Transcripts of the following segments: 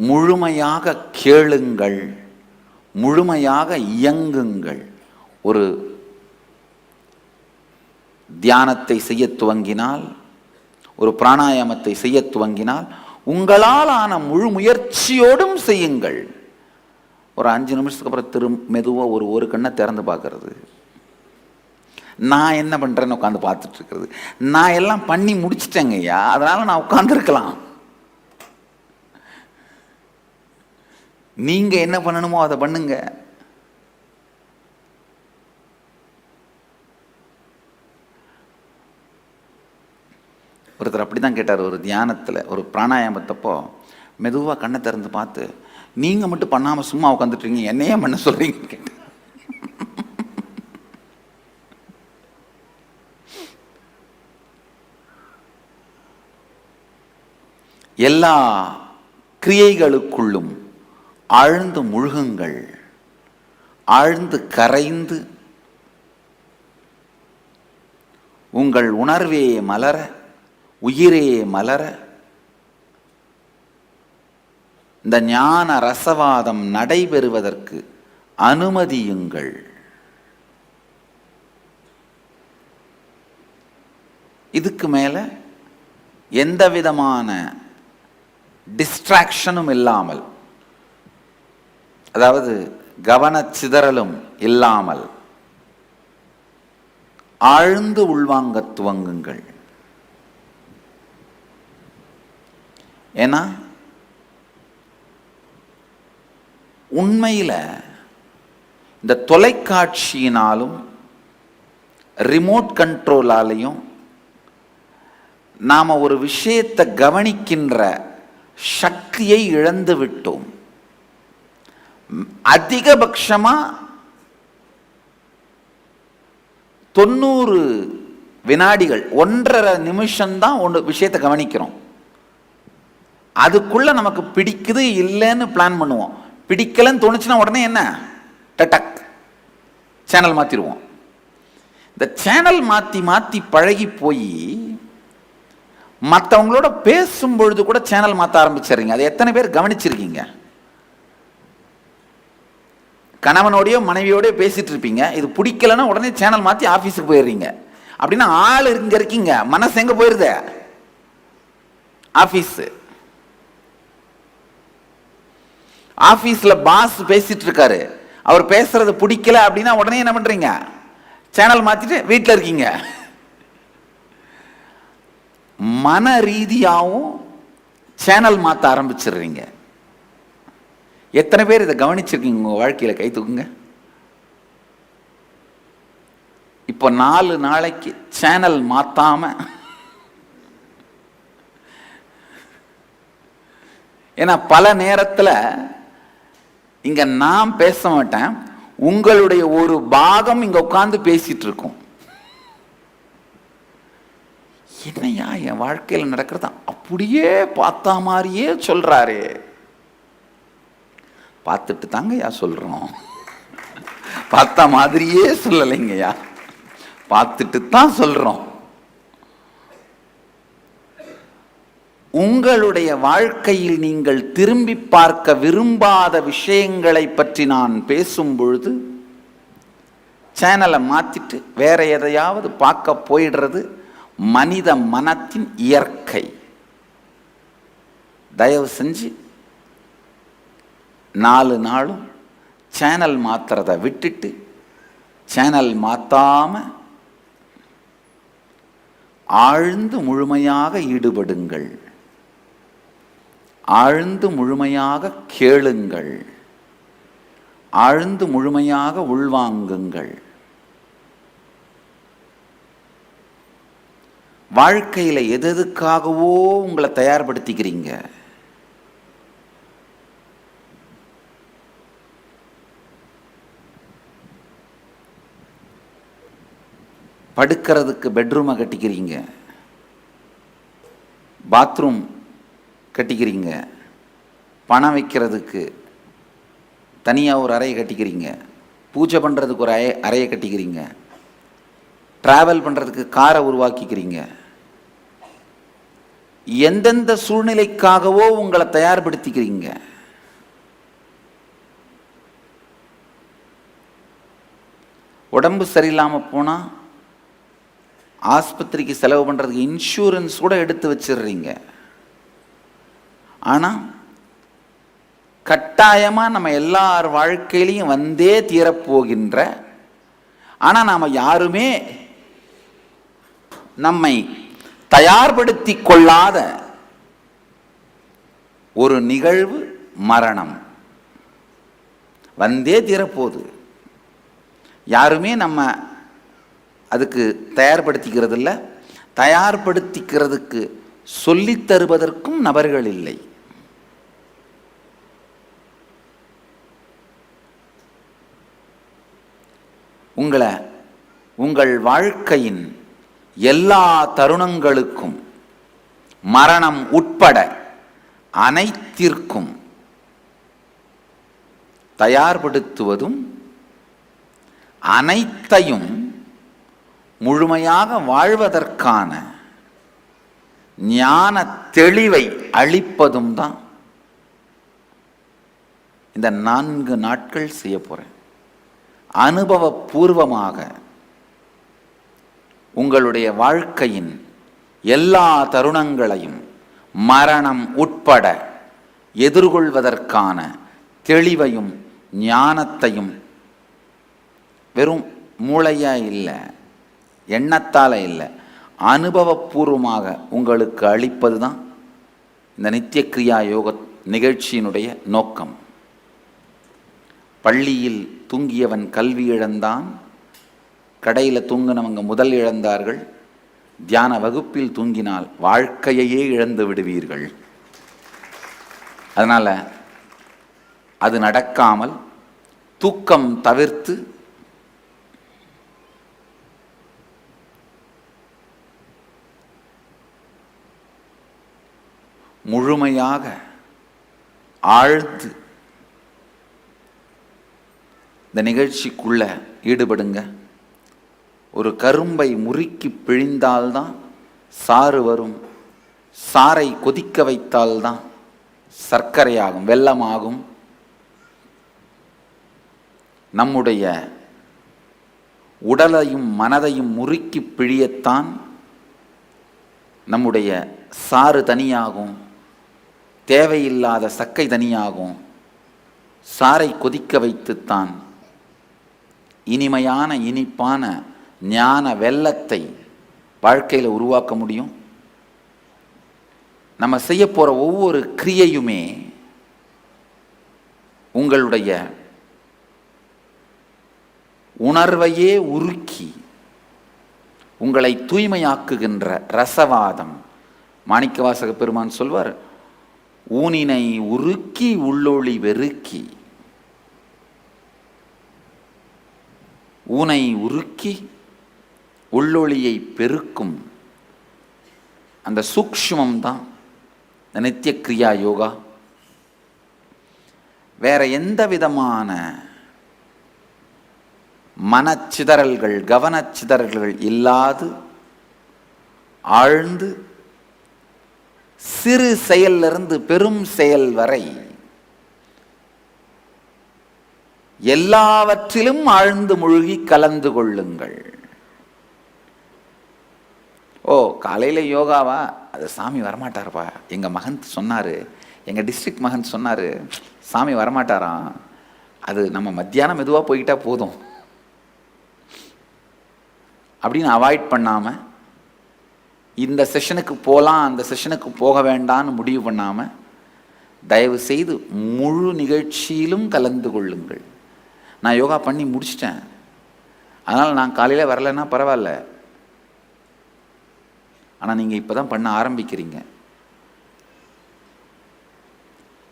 முழுமையாக கேளுங்கள், முழுமையாக இயங்குங்கள். ஒரு தியானத்தை செய்ய துவங்கினால், ஒரு பிராணாயாமத்தை செய்ய துவங்கினால் உங்களால் ஆன முழு முயற்சியோடும் செய்யுங்கள். ஒரு 5 நிமிஷத்துக்கு அப்புறம் மெதுவாக ஒரு கண்ணை திறந்து பார்க்கறது, நான் என்ன பண்ணுறேன்னு உட்காந்து பார்த்துட்டு இருக்கிறது. நான் எல்லாம் பண்ணி முடிச்சிட்டேங்க ஐயா, அதனால் நான் உட்காந்துருக்கலாம். நீங்கள் என்ன பண்ணணுமோ அதை பண்ணுங்க. ஒருத்தர் அப்படி தான் கேட்டார் ஒரு தியானத்தில், ஒரு பிராணாயாமத்தப்போ மெதுவாக கண்ணை திறந்து பார்த்து, நீங்கள் மட்டும் பண்ணாமல் சும்மா உட்காந்துட்ருக்கீங்க, என்னையே பண்ண சொல்கிறீங்கன்னு கேட்டார். எல்லா கிரியைகளுக்குள்ளும் ஆழ்ந்து முழுகுங்கள், ஆழ்ந்து கரைந்து உங்கள் உணர்வே மலர, உயிரே மலர, இந்த ஞான ரசவாதம் நடைபெறுவதற்கு அனுமதியுங்கள். இதுக்கு மேல எந்த விதமான டிஸ்ட்ராக்ஷனும் இல்லாமல், அதாவது கவனச்சிதறலும் இல்லாமல் ஆழ்ந்து உள்வாங்க துவங்குங்கள். ஏன்னா உண்மையில் இந்த தொலைக்காட்சியினாலும் ரிமோட் கண்ட்ரோலாலையும் நாம் ஒரு விஷயத்தை கவனிக்கின்ற சக்தியை இழந்து விட்டோம். அதிகபட்சமாக 90 வினாடிகள், 1.5 நிமிஷம்தான் ஒன்று விஷயத்தை கவனிக்கிறோம். அதுக்குள்ள நமக்கு பிடிக்குது இல்லைன்னு பிளான் பண்ணுவோம். பிடிக்கலன்னு தோணுச்சுன்னா உடனே என்ன, டக் சேனல் மாற்றிடுவோம். இந்த சேனல் மாற்றி மாற்றி பழகி போய் மற்றவங்களோட பேசும்பொழுது கூட சேனல் மாற்ற ஆரம்பிச்சிடுறீங்க. அது எத்தனை பேர் கவனிச்சிருக்கீங்க? கணவனோடையோ மனைவியோடய பேசிட்டு இருப்பீங்க, இது பிடிக்கலன்னா உடனே சேனல் மாற்றி ஆஃபீஸுக்கு போயிடுறீங்க. அப்படின்னா ஆள் இங்கே இருக்கீங்க, மனசு எங்கே போயிருது? ஆஃபீஸு. ஆஃபீஸில் பாஸ் பேசிட்டு இருக்காரு, அவர் பேசுறது பிடிக்கல அப்படின்னா உடனே என்ன பண்ணுறீங்க? சேனல் மாற்றிட்டு வீட்டில் இருக்கீங்க. மன ரீதியாகவும் சேனல் மாற்ற ஆரம்பிச்சிடுறீங்க. எத்தனை பேர் இதை கவனிச்சிருக்கீங்க உங்கள் வாழ்க்கையில்? கை தூக்குங்க. இப்போ 4 நாளைக்கு சேனல் மாற்றாம, ஏன்னா பல நேரத்தில் இங்க நான் பேச மாட்டேன், உங்களுடைய ஒரு பாகம் இங்க உட்கார்ந்து பேசிட்டு இருக்கும். என்னையா என் வாழ்க்கையில் நடக்கிறத அப்படியே பார்த்தா மாதிரியே சொல்றாரு. பார்த்துட்டு தாங்கய்யா சொல்றோம், பார்த்தா மாதிரியே சொல்லலைங்கய்யா, பார்த்துட்டு தான் சொல்றோம். உங்களுடைய வாழ்க்கையில் நீங்கள் திரும்பி பார்க்க விரும்பாத விஷயங்களை பற்றி நான் பேசும் பொழுது சேனலை மாற்றிட்டு வேற எதையாவது பார்க்க போயிடுறது மனித மனத்தின் இயற்கை. தயவு செஞ்சு 4 நாளும் சேனல் மாத்துறதை விட்டுட்டு சேனல் மாத்தாம ஆழ்ந்து முழுமையாக ஈடுபடுங்கள், ஆழ்ந்து முழுமையாக கேளுங்கள், ஆழ்ந்து முழுமையாக உள்வாங்குங்கள். வாழ்க்கையில் எதுக்காகவோ உங்களை தயார்படுத்திக்கிறீங்க. படுக்கிறதுக்கு பெட்ரூமை கட்டிக்கிறீங்க, பாத்ரூம் கட்டிக்கிறீங்க, பணம் வைக்கிறதுக்கு தனியாக ஒரு அறையை கட்டிக்கிறீங்க, பூஜை பண்ணுறதுக்கு ஒரு அறையை கட்டிக்கிறீங்க, ட்ராவல் பண்ணுறதுக்கு காரை உருவாக்கிக்கிறீங்க. எந்தெந்த சூழ்நிலைக்காகவோ உங்களை தயார்படுத்திக்கிறீங்க. உடம்பு சரியில்லாமல் போனால் ஆஸ்பத்திரிக்கு செலவு பண்ணுறதுக்கு இன்சூரன்ஸ் கூட எடுத்து வச்சிடுறீங்க. ஆனால் கட்டாயமாக நம்ம எல்லார் வாழ்க்கையிலையும் வந்தே தீரப்போகின்ற, ஆனால் நாம் யாருமே நம்மை தயார்படுத்தி கொள்ளாத ஒரு நிகழ்வு மரணம். வந்தே தீரப்போகுது. யாருமே நம்ம அதுக்கு தயார்படுத்திக்கிறது இல்லை. தயார்படுத்திக்கிறதுக்கு சொல்லித் தருவதற்கும் நபர்கள் இல்லை. உங்கள் வாழ்க்கையின் எல்லா தருணங்களுக்கும் மரணம் உட்பட அனைத்திற்கும் தயார்படுத்துவதும் அனைத்தையும் முழுமையாக வாழ்வதற்கான ஞான தெளிவை அளிப்பதும் தான் இந்த 4 நாட்கள் செய்ய போறேன். அனுபவபூர்வமாக உங்களுடைய வாழ்க்கையின் எல்லா தருணங்களையும் மரணம் உட்பட எதிர்கொள்வதற்கான தெளிவையும் ஞானத்தையும் வெறும் மூளையா இல்லை, எண்ணத்தால் இல்லை, அனுபவபூர்வமாக உங்களுக்கு அளிப்பது தான் இந்த நித்திய கிரியா யோக நிகழ்ச்சியினுடைய நோக்கம். பள்ளியில் தூங்கியவன் கல்வி இழந்தான், கடையில் தூங்கினவங்க முதல் இழந்தார்கள், தியான வகுப்பில் தூங்கினால் வாழ்க்கையையே இழந்து விடுவீர்கள். அதனால் அது நடக்காமல் தூக்கம் தவிர்த்து முழுமையாக ஆழ்ந்து இந்த நிகழ்ச்சிக்குள்ள ஈடுபடுங்க. ஒரு கரும்பை முறுக்கி பிழிந்தால்தான் சாறு வரும். சாறை கொதிக்க வைத்தால்தான் சர்க்கரையாகும், வெல்லமாகும். நம்முடைய உடலையும் மனதையும் முறுக்கி பிழியத்தான் நம்முடைய சாறு தனியாகும், தேவையில்லாத சக்கை தனியாகும். சாறை கொதிக்க வைத்துத்தான் இனிமையான இனிப்பான ஞான வெல்லத்தை வாழ்க்கையில் உருவாக்க முடியும். நம்ம செய்ய போகிற ஒவ்வொரு கிரியையுமே உங்களுடைய உணர்வையே உருக்கி உங்களை தூய்மையாக்குகின்ற ரசவாதம். மாணிக்கவாசக பெருமான் சொல்வார், ஊனினை உருக்கி உள்ளொளி வெறுக்கி. ஊனை உருக்கி உள்ளொளியை பெருக்கும் அந்த சூக்ஷ்மம் தான் நித்திய கிரியா யோகா. வேற எந்த விதமான மனச்சிதறல்கள், கவனச்சிதறல்கள் இல்லாது ஆழ்ந்து சிறு செயலிருந்து பெரும் செயல் வரை எல்லாவற்றிலும் ஆழ்ந்து மூழ்கி கலந்து கொள்ளுங்கள். ஓ, காலையில் யோகாவா? அது சாமி வரமாட்டார்ப்பா. எங்கள் மகன் சொன்னார், எங்கள் டிஸ்ட்ரிக்ட் மகன் சொன்னார், சாமி வரமாட்டாராம். அது நம்ம மத்தியானம் மெதுவாக போய்கிட்டா போதும் அப்படின்னு அவாய்ட் பண்ணாமல், இந்த செஷனுக்கு போகலாம் அந்த செஷனுக்கு போக வேண்டான்னு முடிவு பண்ணாமல், தயவு செய்து முழு நிகழ்ச்சியிலும் கலந்து கொள்ளுங்கள். நான் யோகா பண்ணி முடிச்சிட்டேன், அதனால் நான் காலையில் வரலைன்னா பரவாயில்ல, ஆனால் நீங்கள் இப்போ தான் பண்ண ஆரம்பிக்கிறீங்க.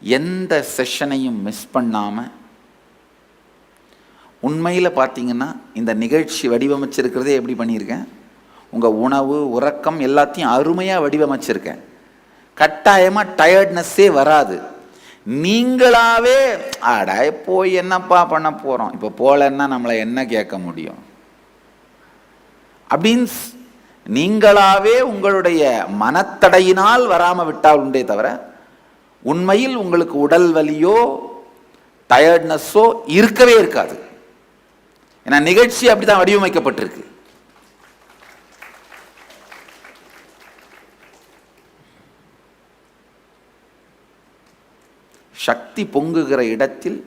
எந்த செஷனையும் மிஸ் பண்ணாமல், உண்மையில் பார்த்தீங்கன்னா இந்த நிகழ்ச்சி வடிவமைச்சிருக்கிறதே எப்படி பண்ணியிருக்கேன், உங்கள் உணவு உறக்கம் எல்லாத்தையும் அருமையாக வடிவமைச்சிருக்கேன். கட்டாயமாக டயர்ட்னஸ்ஸே வராது. நீங்களாவே ஆடா போய் என்னப்பா பண்ண போகிறோம், இப்போ போகலன்னா நம்மளை என்ன கேட்க முடியும் அப்படின்னு நீங்களாவே உங்களுடைய மனத்தடையினால் வராம விட்டால் உண்டே தவிர உண்மையில் உங்களுக்கு உடல் வலியோ டயர்ட்னஸோ இருக்கவே இருக்காது. ஏன்னா நிகழ்ச்சி அப்படித்தான் வடிவமைக்கப்பட்டிருக்கு. சக்தி பொங்குகிற இடத்தில்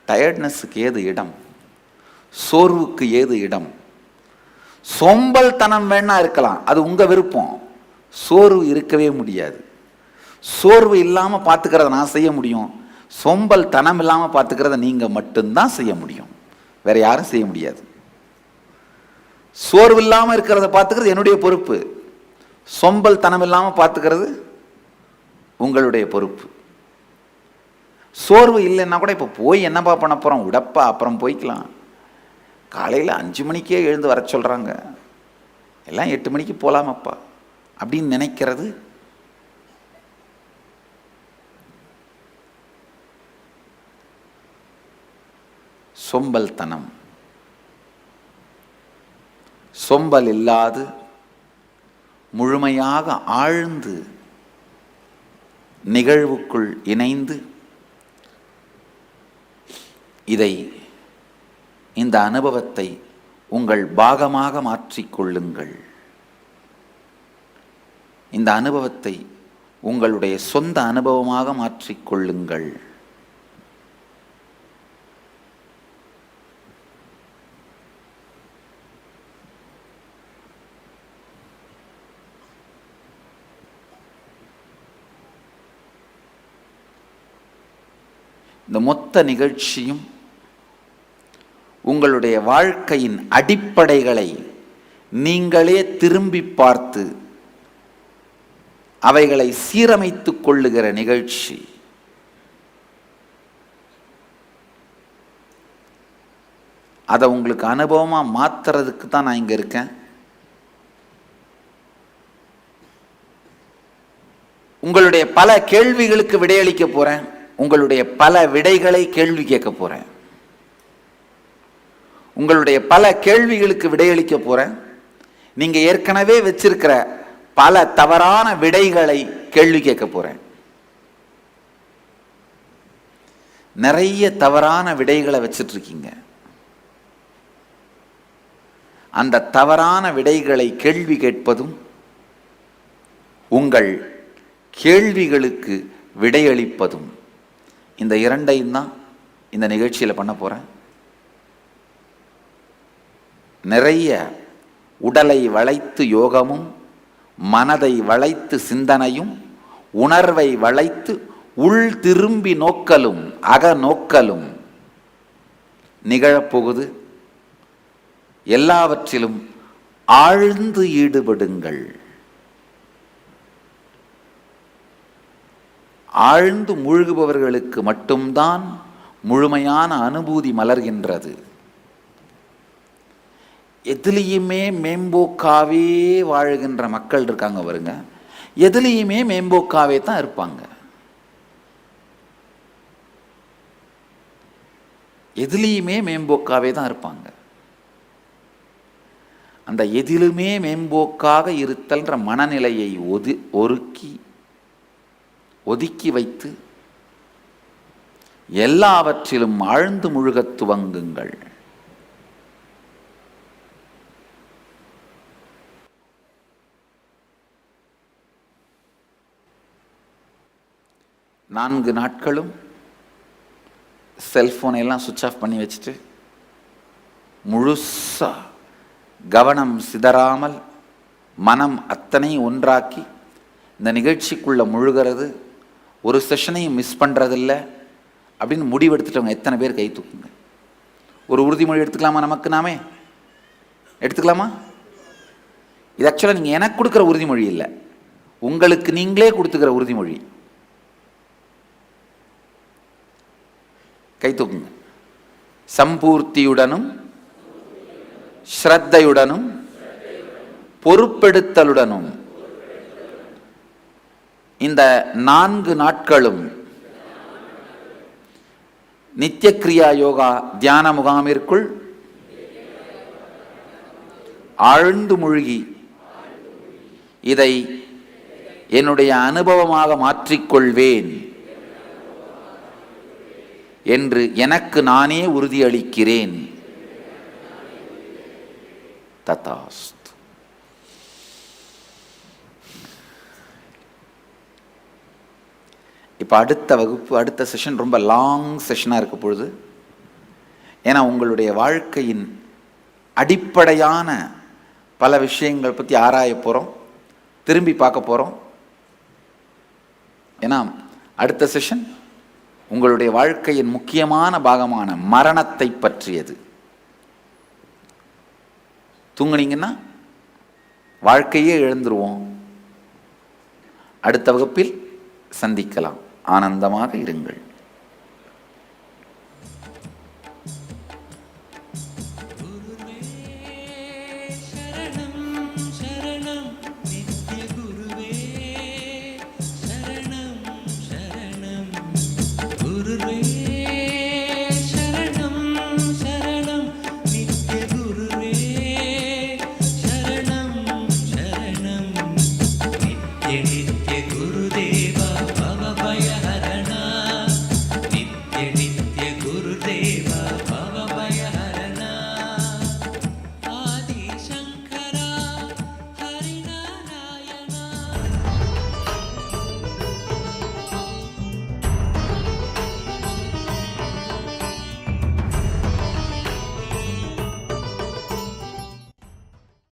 டயர்ட்னஸுக்கு ஏது இடம், சோர்வுக்கு ஏது இடம்? சோம்பல் தனம் வேணா இருக்கலாம், அது உங்க விருப்பம். சோர்வு இருக்கவே முடியாது. சோர்வு இல்லாம பார்த்துக்கிறத நான் செய்ய முடியும், சோம்பல் தனம் இல்லாம பார்த்துக்கிறத நீங்க மட்டும்தான் செய்ய முடியும், வேற யாரும் செய்ய முடியாது. சோர்வு இல்லாம இருக்கிறத பார்த்துக்கிறது என்னுடைய பொறுப்பு, சோம்பல் தனம் இல்லாம பார்த்துக்கிறது உங்களுடைய பொறுப்பு. சோர்வு இல்லைன்னா கூட இப்போ போய் என்னப்பா பண்ண போகிறோம், உடப்பா அப்புறம் போய்க்கலாம். காலையில் 5 மணிக்கே எழுந்து வர சொல்கிறாங்க, எல்லாம் 8 மணிக்கு போகலாமப்பா அப்படின்னு நினைக்கிறது சோம்பல் தனம். சோம்பல் இல்லாது முழுமையாக ஆழ்ந்து நிகழ்வுக்குள் இணைந்து இந்த அனுபவத்தை உங்கள் பாகமாக மாற்றிக்கொள்ளுங்கள். இந்த அனுபவத்தை உங்களுடைய சொந்த அனுபவமாக மாற்றிக்கொள்ளுங்கள். இந்த மொத்த நிகழ்ச்சியும் உங்களுடைய வாழ்க்கையின் அடிப்படைகளை நீங்களே திரும்பி பார்த்து அவைகளை சீரமைத்துக் கொள்ளுகிற நிகழ்ச்சி. அதை உங்களுக்கு அனுபவமா மாத்துறதுக்கு தான் நான் இங்க இருக்கேன். உங்களுடைய பல கேள்விகளுக்கு விடையளிக்க போறேன், உங்களுடைய பல விடைகளை கேள்வி கேட்க போறேன், உங்களுடைய பல கேள்விகளுக்கு விடையளிக்க போறேன். நீங்க ஏற்கனவே வச்சிருக்கிற பல தவறான விடைகளை கேள்வி கேட்க போறேன். நிறைய தவறான விடைகளை வச்சிட்டு இருக்கீங்க. அந்த தவறான விடைகளை கேள்வி கேட்பதும் உங்கள் கேள்விகளுக்கு விடையளிப்பதும், இந்த இரண்டையும் தான் இந்த நிகழ்ச்சியில் பண்ண போறேன். நிறைய உடலை வளைத்து யோகமும், மனதை வளைத்து சிந்தனையும், உணர்வை வளைத்து உள் திரும்பி நோக்கலும் அக நோக்கலும் நிகழப்போகுது. எல்லாவற்றிலும் ஆழ்ந்து ஈடுபடுங்கள். ஆழ்ந்து மூழ்குபவர்களுக்கு மட்டும்தான் முழுமையான அனுபூதி மலர்கின்றது. எதுலேயுமே மேம்போக்காவே வாழுகின்ற மக்கள் இருக்காங்க பாருங்க, எதுலேயுமே மேம்போக்காவே தான் இருப்பாங்க. எதுலேயுமே மேம்போக்காவே தான் இருப்பாங்க. அந்த எதிலுமே மேம்போக்காக இருத்தல்ன்ற மனநிலையை ஒதுக்கி வைத்து எல்லாவற்றிலும் ஆழ்ந்து முழுகத் துவங்குங்கள். நான்கு நாட்களும் செல்போனை எல்லாம் சுவிட்ச் ஆஃப் பண்ணி வச்சுட்டு முழுசா கவனம் சிதறாமல் மனம் அத்தனை ஒன்றாக்கி இந்த நிகழ்ச்சிக்குள்ள முழுகிறது, ஒரு செஷனையும் மிஸ் பண்றதில்ல அப்படின்னு முடிவெடுத்துட்டவங்க எத்தனை பேர் கை தூக்குங்க. ஒரு உறுதிமொழி எடுத்துக்கலாமா? நமக்கு நாமே எடுத்துக்கலாமா? இது ஆக்சுவலாக நீங்கள் எனக்கு கொடுக்குற உறுதிமொழி இல்லை, உங்களுக்கு நீங்களே கொடுத்துக்கிற உறுதிமொழி. கை தூக்குங்க. சம்பூர்த்தியுடனும் ஸ்ரத்தையுடனும் பொறுப்பெடுத்தலுடனும் இந்த 4 நாட்களும் நித்திய கிரியா யோகா தியான முகாமிற்குள் ஆழ்ந்து மூழ்கி இதை என்னுடைய அனுபவமாக மாற்றிக்கொள்வேன் என்று எனக்கு நானே உறுதியளிக்கிறேன். ததாஸ்து. இப்போ அடுத்த வகுப்பு, அடுத்த செஷன் ரொம்ப லாங் செஷனாக இருக்க பொழுது, ஏன்னா உங்களுடைய வாழ்க்கையின் அடிப்படையான பல விஷயங்கள் பற்றி ஆராய போகிறோம், திரும்பி பார்க்க போகிறோம். ஏன்னா அடுத்த செஷன் உங்களுடைய வாழ்க்கையின் முக்கியமான பாகமான மரணத்தை பற்றியது. தூங்குனீங்கன்னா வாழ்க்கையே இழந்துருவோம். அடுத்த வகுப்பில் சந்திக்கலாம். ஆனந்தமாக இருங்கள்.